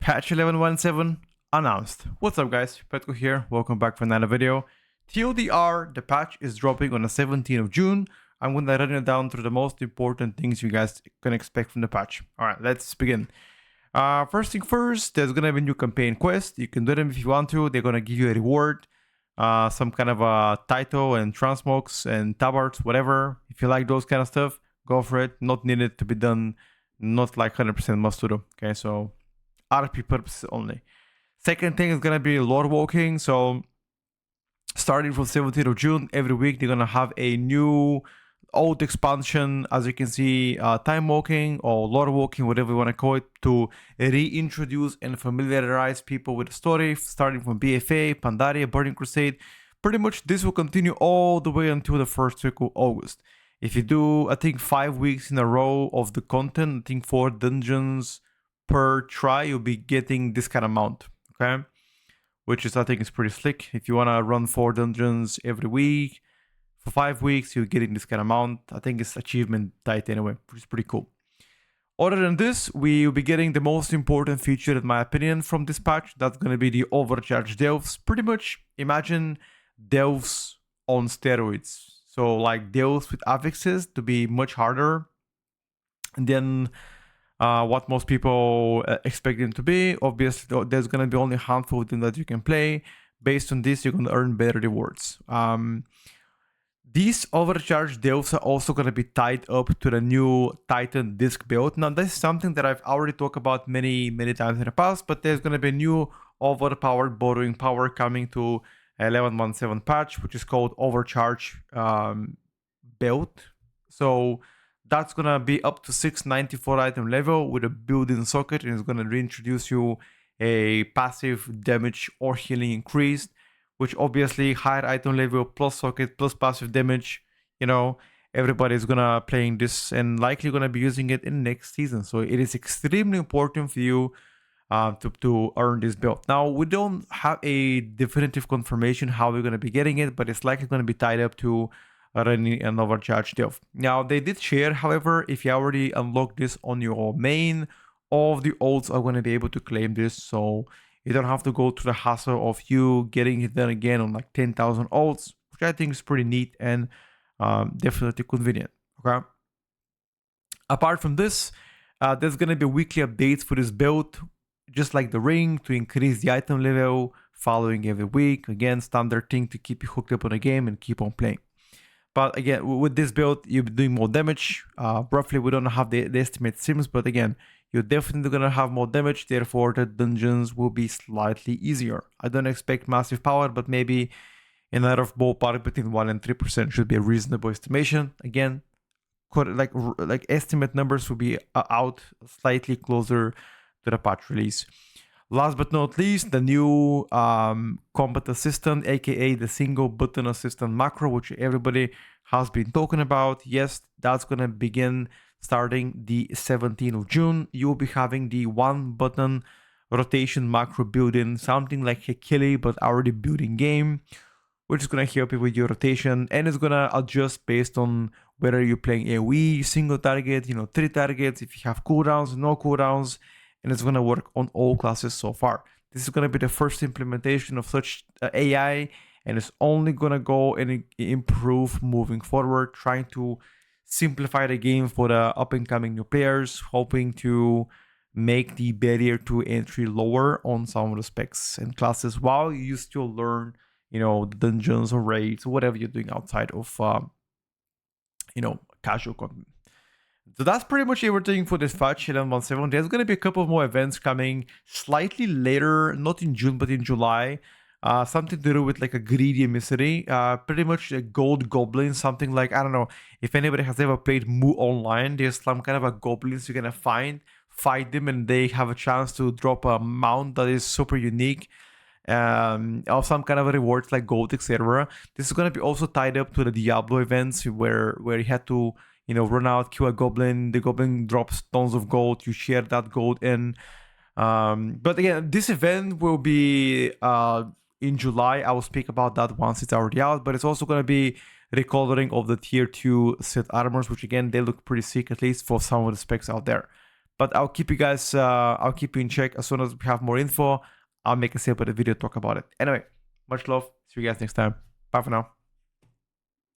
Patch 11.17 announced. What's up guys, Petko here, welcome back for another video. TLDR, the patch is dropping on the 17th of June. I'm gonna run it down through the most important things you guys can expect from the patch. Alright, let's begin. First thing first, there's gonna be a new campaign quest. You can do them if you want to. They're gonna give you a reward, some kind of a title and transmogs and tabards, whatever. If you like those kind of stuff, go for it. Not needed to be done, not like 100% must to do. Okay, so RP purposes only. Second thing is gonna be Lorewalking. So starting from 17th of June, every week they're gonna have a new old expansion, as you can see, time walking or lore walking, whatever you want to call it, to reintroduce and familiarize people with the story, starting from BFA, Pandaria, Burning Crusade. Pretty much this will continue all the way until the first week of August. If you do, I think 5 weeks in a row of the content, I think 4 dungeons per try, you'll be getting this kind of amount, okay? Which is, I think, is pretty slick. If you want to run 4 dungeons every week, for 5 weeks, you're getting this kind of amount. I think it's achievement tied anyway, which is pretty cool. Other than this, we will be getting the most important feature, in my opinion, from this patch. That's going to be the Overcharged Delves. Pretty much imagine Delves on steroids. So like Delves with affixes to be much harder than what most people expect them to be. Obviously, there's going to be only a handful of them that you can play. Based on this, you're going to earn better rewards. These Overcharged Delves are also going to be tied up to the new Titan disc build. Now, this is something that I've already talked about many times in the past, but there's going to be a new overpowered borrowing power coming to 11.17 patch, which is called Overcharge build. So that's going to be up to 694 item level with a built-in socket, and it's going to reintroduce you a passive damage or healing increased, which obviously higher item level plus socket plus passive damage, you know, everybody's gonna playing this and likely gonna be using it in next season. So it is extremely important for you to earn this build. Now, we don't have a definitive confirmation how we're gonna be getting it, but it's likely gonna be tied up to running an Overcharged Delve. Now, they did share, however, if you already unlock this on your main, all of the olds are gonna be able to claim this. So you don't have to go through the hassle of you getting it done again on like 10,000 alts, which I think is pretty neat and definitely convenient, okay? Apart from this, there's going to be weekly updates for this build, just like the ring, to increase the item level, following every week. Again, standard thing to keep you hooked up on the game and keep on playing. But again, with this build, you'll be doing more damage. Roughly, we don't have the estimate sims, but again, you're definitely gonna have more damage, therefore the dungeons will be slightly easier. I don't expect massive power, but maybe another ballpark between 1 and 3% should be a reasonable estimation. Again, like estimate numbers will be out slightly closer to the patch release. Last but not least, the new combat assistant, aka the single button assistant macro, which everybody has been talking about. Yes, that's gonna begin starting the 17th of June. You'll be having the 1-button rotation macro built-in, something like Hekili, but already built-in game, which is going to help you with your rotation, and it's going to adjust based on whether you're playing AoE, single target, 3 targets, if you have cooldowns, no cooldowns, and it's going to work on all classes so far. This is going to be the first implementation of such AI, and it's only going to go and improve moving forward, trying to simplify the game for the up-and-coming new players, hoping to make the barrier to entry lower on some of the specs and classes while you still learn, the dungeons or raids or whatever you're doing outside of, casual content. So that's pretty much everything for this patch 11.17. There's going to be a couple of more events coming slightly later, not in June, but in July. Something to do with like a greedy emissary, pretty much a gold goblin, something like, I don't know if anybody has ever played Mu Online. There's some kind of a goblins you're gonna fight them, and they have a chance to drop a mount that is super unique, or some kind of a rewards like gold, etc. This is gonna be also tied up to the Diablo events where you had to run out, kill a goblin, the goblin drops tons of gold, you share that gold in. But again, this event will be in July. I will speak about that once it's already out, but it's also going to be recoloring of the tier 2 set armors, which again, they look pretty sick, at least for some of the specs out there. But I'll keep you guys, I'll keep you in check. As soon as we have more info, I'll make a separate video talk about it. Anyway, much love. See you guys next time. Bye for now.